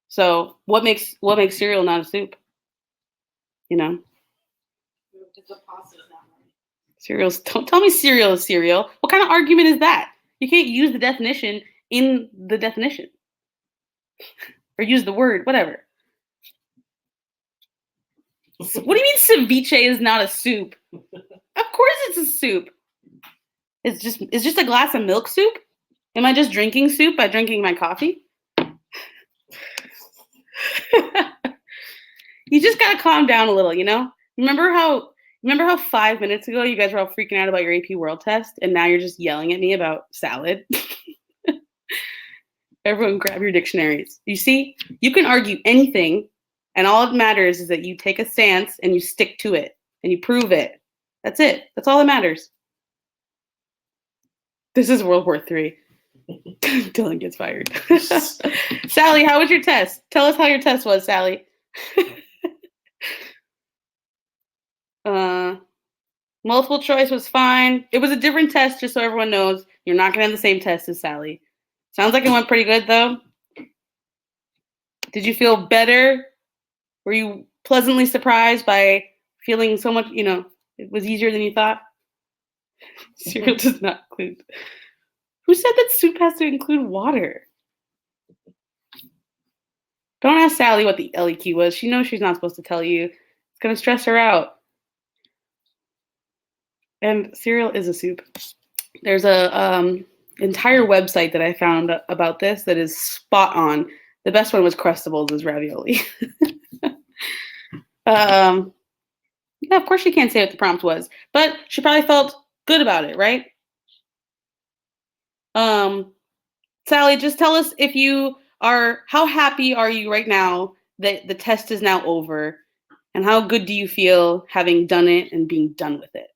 So what makes cereal not a soup? You know? Cereals. Don't tell me cereal is cereal. What kind of argument is that? You can't use the definition in the definition. Or use the word, whatever. What do you mean ceviche is not a soup? Of course it's a soup. It's just a glass of milk soup? Am I just drinking soup by drinking my coffee? You just gotta calm down a little, you know? Remember how 5 minutes ago you guys were all freaking out about your AP World test, and now you're just yelling at me about salad? Everyone grab your dictionaries. You see, you can argue anything, and all that matters is that you take a stance and you stick to it and you prove it. That's it. That's all that matters. This is World War III. Dylan gets fired. Sally, how was your test? Tell us how your test was, Sally. Multiple choice was fine. It was a different test, just so everyone knows. You're not going to have the same test as Sally. Sounds like it went pretty good, though. Did you feel better? Were you pleasantly surprised by feeling so much, it was easier than you thought? Cereal does not include. Who said that soup has to include water? Don't ask Sally what the LEQ was. She knows she's not supposed to tell you. It's going to stress her out. And cereal is a soup. There's a entire website that I found about this that is spot on. The best one was Crustables is ravioli. Yeah, of course she can't say what the prompt was, but she probably felt good about it, right? Sally, just tell us how happy are you right now that the test is now over, and how good do you feel having done it and being done with it?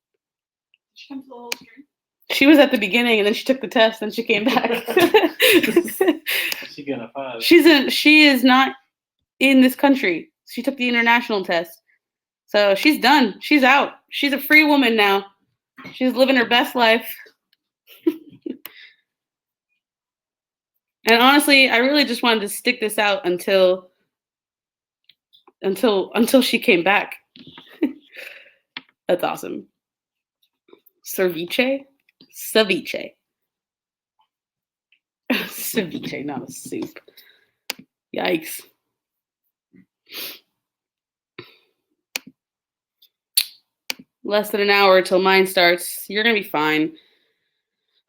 She comes to the whole stream. She was at the beginning, and then she took the test, and she came back. She got a 5. She is not in this country. She took the international test. So she's done. She's out. She's a free woman now. She's living her best life. And honestly, I really just wanted to stick this out until she came back. That's awesome. Ceviche? Ceviche, not a soup. Yikes. Less than an hour till mine starts. You're going to be fine.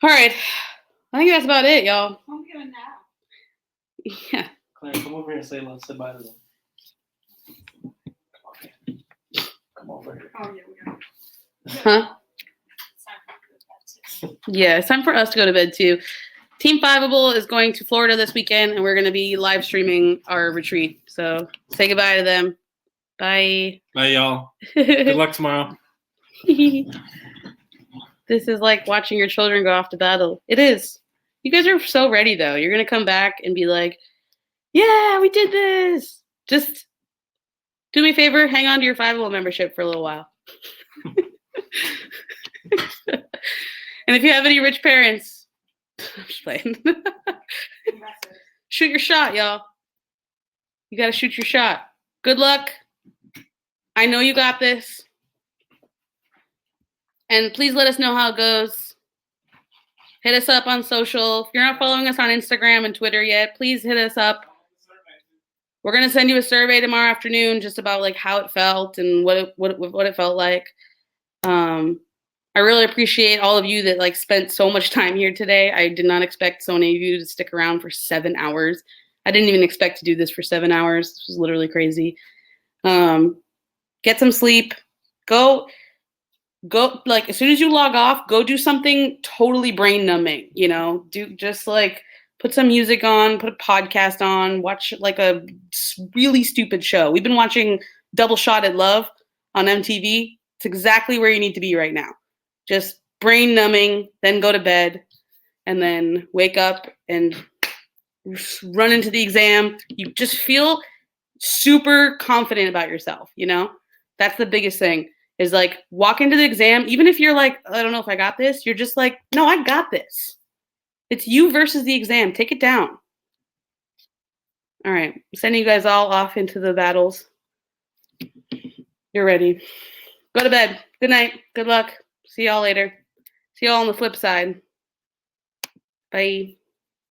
All right. I think that's about it, y'all. I'm gonna nap. Yeah. Claire, come over here and say bye to them. Come over here. Oh yeah, we got. Huh? Yeah, it's time for us to go to bed too. Team Fiveable is going to Florida this weekend, and we're going to be live streaming our retreat. So say goodbye to them. Bye. Bye, y'all. Good luck tomorrow. This is like watching your children go off to battle. It is. You guys are so ready, though. You're going to come back and be like, yeah, we did this. Just do me a favor, hang on to your Fiveable membership for a little while. And if you have any rich parents, I'm just playing. Shoot your shot, y'all. You got to shoot your shot. Good luck. I know you got this. And please let us know how it goes. Hit us up on social. If you're not following us on Instagram and Twitter yet, please hit us up. We're going to send you a survey tomorrow afternoon just about like how it felt and what it felt like. I really appreciate all of you that like spent so much time here today. I did not expect so many of you to stick around for 7 hours. I didn't even expect to do this for 7 hours. This was literally crazy. Get some sleep. Go like as soon as you log off, go do something totally brain numbing, you know, do just like put some music on, put a podcast on, watch like a really stupid show. We've been watching Double Shot at Love on MTV. It's exactly where you need to be right now. Just brain numbing, then go to bed, and then wake up and run into the exam. You just feel super confident about yourself, you know? That's the biggest thing is like walk into the exam. Even if you're like, I don't know if I got this, you're just like, no, I got this. It's you versus the exam. Take it down. All right. I'm sending you guys all off into the battles. You're ready. Go to bed. Good night. Good luck. See y'all later. See y'all on the flip side. Bye.